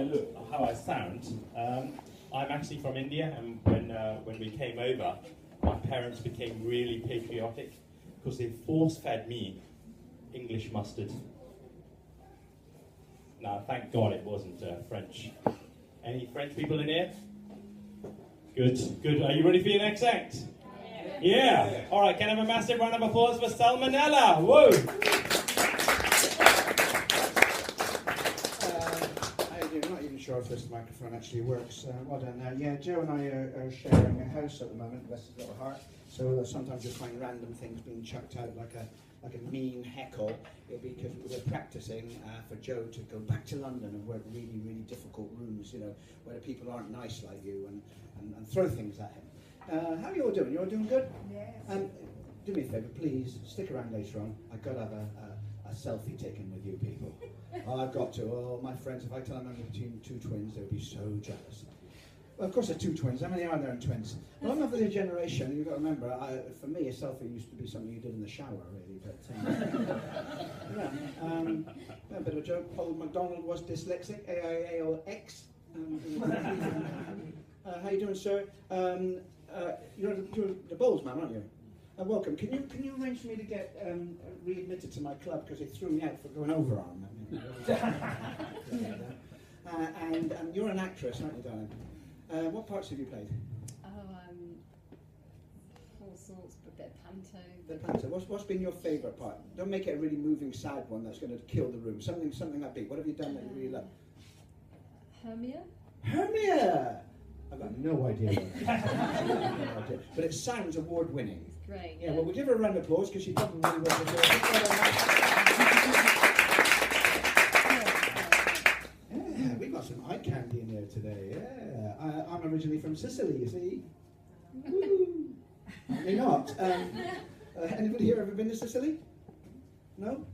I look, how I sound, I'm actually from India, and when we came over, my parents became really patriotic because they force-fed me English mustard. Now, thank God it wasn't French. Any French people in here? Good, good. Are you ready for your next act? Yeah. All right, can I have a massive round of applause for Sal Monello? Whoa! I'm not even sure if this microphone actually works. Well done. Yeah, Joe and I are sharing a house at the moment, bless his little heart. So sometimes you'll find random things being chucked out like a mean heckle. It'll be because we're practicing for Joe to go back to London and work really, really difficult rooms, you know, where the people aren't nice like you, and throw things at him. How are you all doing? You all doing good? Yes. Do me a favour, please, stick around later on. I've got to have a selfie taken with you people. Oh, I've got to. Oh, my friends, if I tell them I'm between two twins, they'll be so jealous. Well, of course they're two twins. How many are there in twins? Well, I'm not of the generation. You've got to remember, for me, a selfie used to be something you did in the shower, really. But yeah, a bit of a joke. Old MacDonald was dyslexic. AIALX. How you doing, sir? You're the bowls man, aren't you? Welcome. Can you arrange for me to get readmitted to my club because they threw me out for going overarm? And you're an actress, aren't you, darling? What parts have you played? Oh, all sorts, but a bit of panto. The panto. What's been your favourite part? Don't make it a really moving, sad one that's going to kill the room. Something upbeat. What have you done that you really love? Hermia? Hermia! I've got no idea. But it sounds award-winning. It's great. Yeah, well, we'll give her a round of applause because she done really well. Yeah, we got some eye candy in here today. Yeah, I'm originally from Sicily, you see. Woo. You're not. Anybody here ever been to Sicily? No?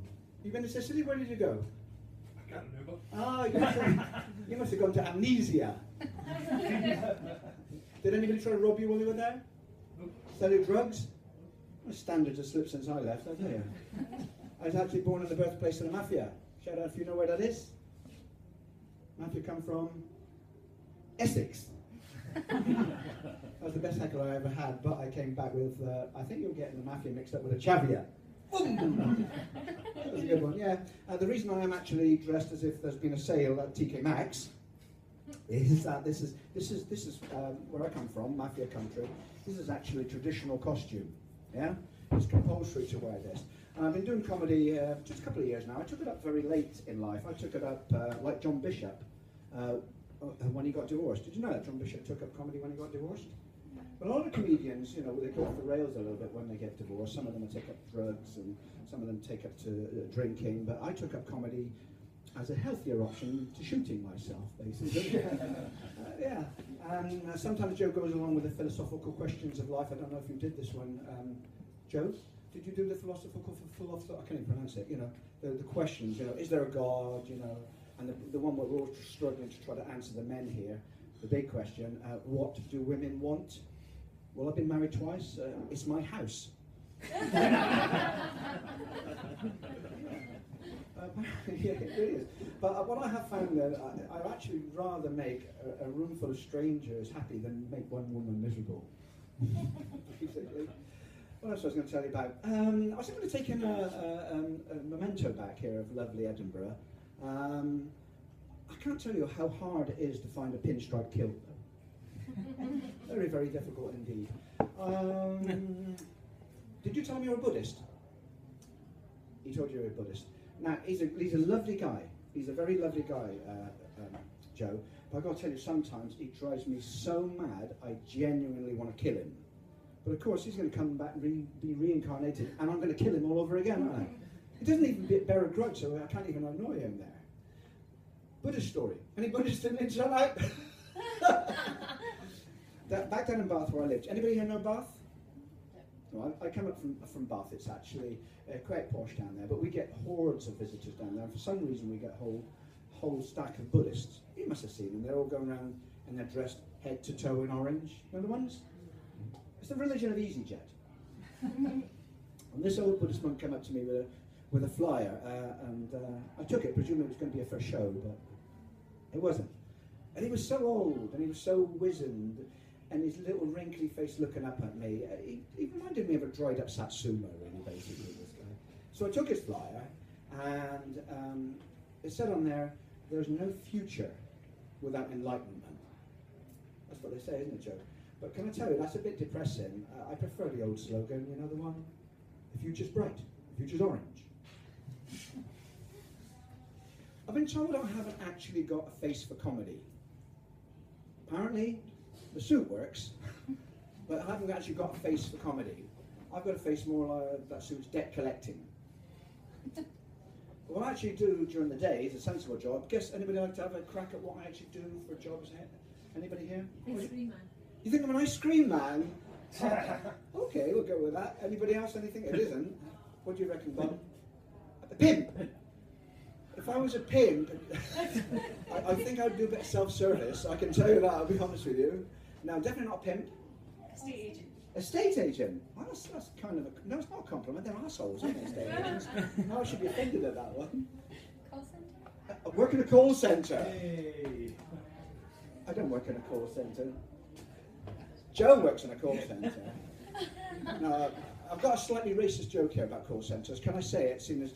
You been to Sicily? Where did you go? I can't remember. Ah, you must have gone to Amnesia. Did anybody try to rob you while you were there? Nope. Sell you drugs? My standards have slipped since I left, I tell you. I was actually born in the birthplace of the Mafia. Shout out if you know where that is. Mafia come from Essex. That was the best heckle I ever had, but I came back with, I think you're getting the Mafia mixed up with a Chavia. That was a good one, yeah. The reason I am actually dressed as if there's been a sale at TK Maxx is that this is where I come from, Mafia country. This is actually traditional costume, yeah? It's compulsory to wear this. And I've been doing comedy just a couple of years now. I took it up very late in life. I took it up like John Bishop when he got divorced. Did you know that John Bishop took up comedy when he got divorced? But a lot of comedians, you know, they go off the rails a little bit when they get divorced. Some of them take up drugs and some of them take up to drinking. But I took up comedy as a healthier option to shooting myself, basically. Yeah. And sometimes Joe goes along with the philosophical questions of life. I don't know if you did this one, Joe. Did you do the philosophical? I can't even pronounce it. You know, the questions. You know, is there a God? You know, and the one where we're all struggling to try to answer, the men here. The big question: what do women want? Well, I've been married twice. It's my house. Yeah, it really is. But what I have found that I actually rather make a room full of strangers happy than make one woman miserable. Basically. What else was I going to tell you about? I was going to take in a memento back here of lovely Edinburgh. I can't tell you how hard it is to find a pinstripe kilt. Very, very difficult indeed. Did you tell me you're a Buddhist? He told you you're a Buddhist. Now, he's a lovely guy. He's a very lovely guy, Joe. But I've got to tell you, sometimes he drives me so mad, I genuinely want to kill him. But of course, he's going to come back and be reincarnated, and I'm going to kill him all over again, aren't I? He doesn't even bear a grudge, so I can't even annoy him there. Buddhist story. Any Buddhists in it? Shut out? Back down in Bath where I lived. Anybody here know Bath? Well, I come up from Bath. It's actually quite posh down there, but we get hordes of visitors down there. And for some reason, we get a whole stack of Buddhists. You must have seen them. They're all going around and they're dressed head to toe in orange. You know the ones? It's the religion of EasyJet. And this old Buddhist monk came up to me with a flyer, and I took it, presuming it was going to be a first show, but it wasn't. And he was so old, and he was so wizened, and his little wrinkly face looking up at me. He reminded me of a dried up Satsuma, really, basically, this guy. So I took his flyer, and it said on there, "There's no future without enlightenment." That's what they say, isn't it, Joe? But can I tell you, that's a bit depressing. I prefer the old slogan, you know the one? The future's bright, the future's orange. I've been told I haven't actually got a face for comedy. Apparently, the suit works, but I haven't actually got a face for comedy. I've got a face more like that suits debt collecting. What I actually do during the day is a sensible job. Guess anybody like to have a crack at what I actually do for jobs here? Anybody here? Ice cream man. You think I'm an ice cream man? Okay, we'll go with that. Anybody else? Anything? It isn't. What do you reckon, Bob? A pimp. If I was a pimp, I think I'd do a bit of self-service. I can tell you that, I'll be honest with you. No, definitely not a pimp. Estate agent. Estate agent? Well, that's kind of a... No, it's not a compliment. They're assholes, aren't they, estate agents? No, I should be offended at that one. Call centre. I work in a call centre. Hey. I don't work in a call centre. Joe works in a call centre. No, I've got a slightly racist joke here about call centres. Can I say it, seeing as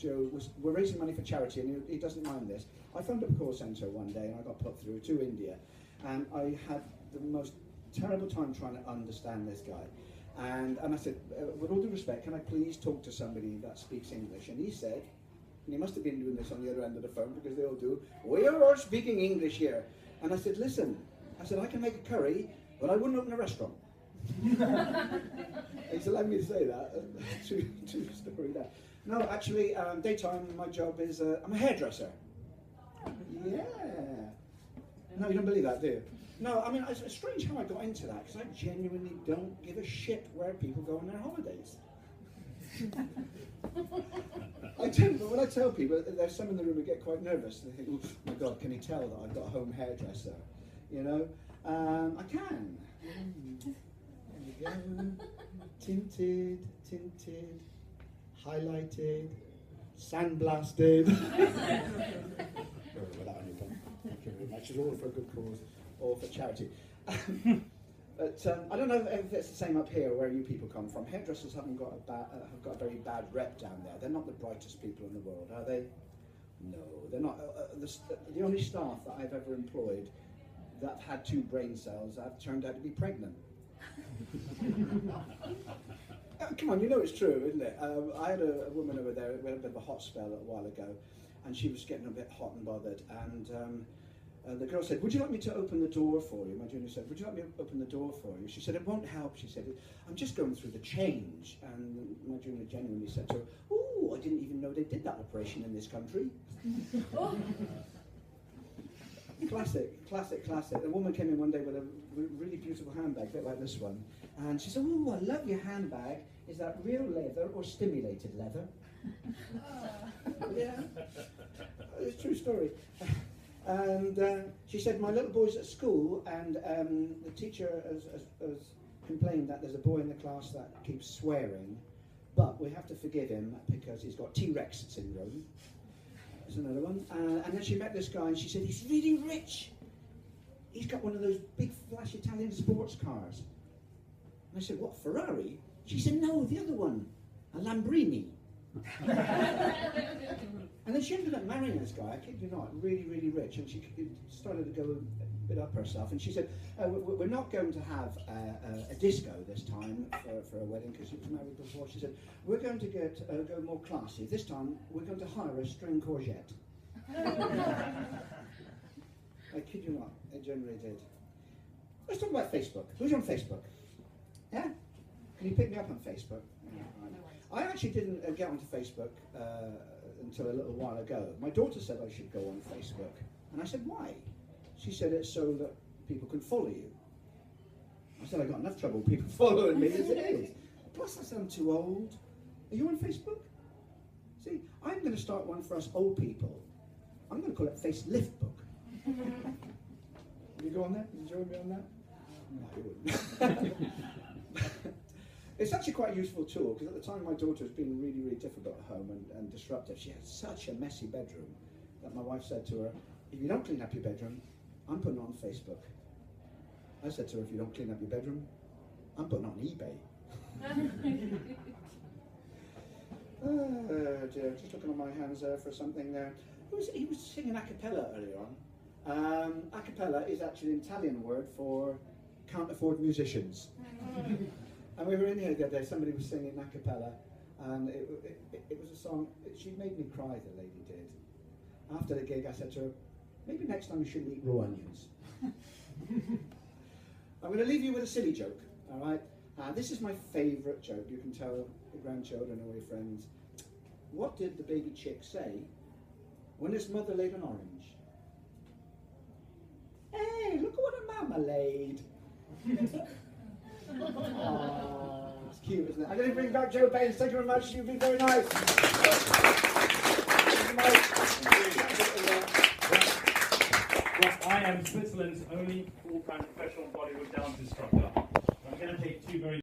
we're raising money for charity and he doesn't mind this. I phoned up a call centre one day and I got put through to India, and I had the most terrible time trying to understand this guy. And I said, with all due respect, can I please talk to somebody that speaks English? And he said, and he must have been doing this on the other end of the phone because they all do, "We are all speaking English here." And I said, "Listen," I said, "I can make a curry, but I wouldn't open a restaurant." He's allowed me to say that. True story there. No, actually, daytime, my job is, I'm a hairdresser. Yeah. No, you don't believe that, do you? No, I mean, it's strange how I got into that, because I genuinely don't give a shit where people go on their holidays. But when I tell people, there's some in the room who get quite nervous. They think, "Oh my God, can he tell that I've got a home hairdresser?" You know? I can. There we go. Tinted, highlighted, sandblasted. Thank you very much. It's all for a good cause, all for charity. But I don't know if it's the same up here where you people come from. Hairdressers have got a very bad rep down there. They're not the brightest people in the world, are they? No, they're not. The only staff that I've ever employed that have had 2 brain cells have turned out to be pregnant. Come on, you know it's true, isn't it? I had a woman over there, we had a bit of a hot spell a while ago, and she was getting a bit hot and bothered, and the girl said, "Would you like me to open the door for you?" My junior said, "Would you like me to open the door for you?" She said, "It won't help," she said, "I'm just going through the change." And my junior genuinely said to her, "Oh, I didn't even know they did that operation in this country." Classic. The woman came in one day with a really beautiful handbag, a bit like this one. And she said, "Oh, I love your handbag. Is that real leather or stimulated leather?" Yeah, it's a true story. And she said, "My little boy's at school, and the teacher has complained that there's a boy in the class that keeps swearing, but we have to forgive him because he's got T-Rex syndrome." There's another one. And then she met this guy and she said, "He's really rich. He's got one of those big flash Italian sports cars." And I said, "What, Ferrari?" She said, "No, the other one, a Lamborghini." And then she ended up marrying this guy, I kid you not, really, really rich. And she started to go a bit up herself. And she said, "We're not going to have a disco this time for a wedding," because she was married before. She said, "We're going to go more classy. This time, we're going to hire a string courgette." I kid you not, it generally did. Let's talk about Facebook. Who's on Facebook? Yeah? Can you pick me up on Facebook? Yeah, right. I actually didn't get onto Facebook until a little while ago. My daughter said I should go on Facebook. And I said, "Why?" She said, "It's so that people can follow you." I said, "I got enough trouble with people following me as it is. Plus, I sound too old." Are you on Facebook? See, I'm going to start one for us old people. I'm going to call it Facelift Book. Will you go on there? Will you join me on that? No, you wouldn't. It's actually quite a useful tool, because at the time my daughter was being really, really difficult at home and disruptive. She had such a messy bedroom that my wife said to her, "If you don't clean up your bedroom, I'm putting it on Facebook. I said to her, if you don't clean up your bedroom, I'm putting it on eBay. Oh dear, just looking on my hands there for something there. He was singing a cappella earlier on. A cappella is actually an Italian word for can't afford musicians. And we were in here the other day, somebody was singing a cappella, and it was a song. She made me cry, the lady did. After the gig, I said to her, maybe next time you shouldn't eat raw onions. I'm going to leave you with a silly joke, all right? This is my favourite joke. You can tell the grandchildren or your friends. What did the baby chick say when its mother laid an orange? Hey, look at what a mama laid. Oh, it's cute, isn't it? I'm going to bring back Joe Baines. Thank you very much. You've been very nice. Well, I am Switzerland's only full-time professional Bollywood dance instructor. I'm going to take two very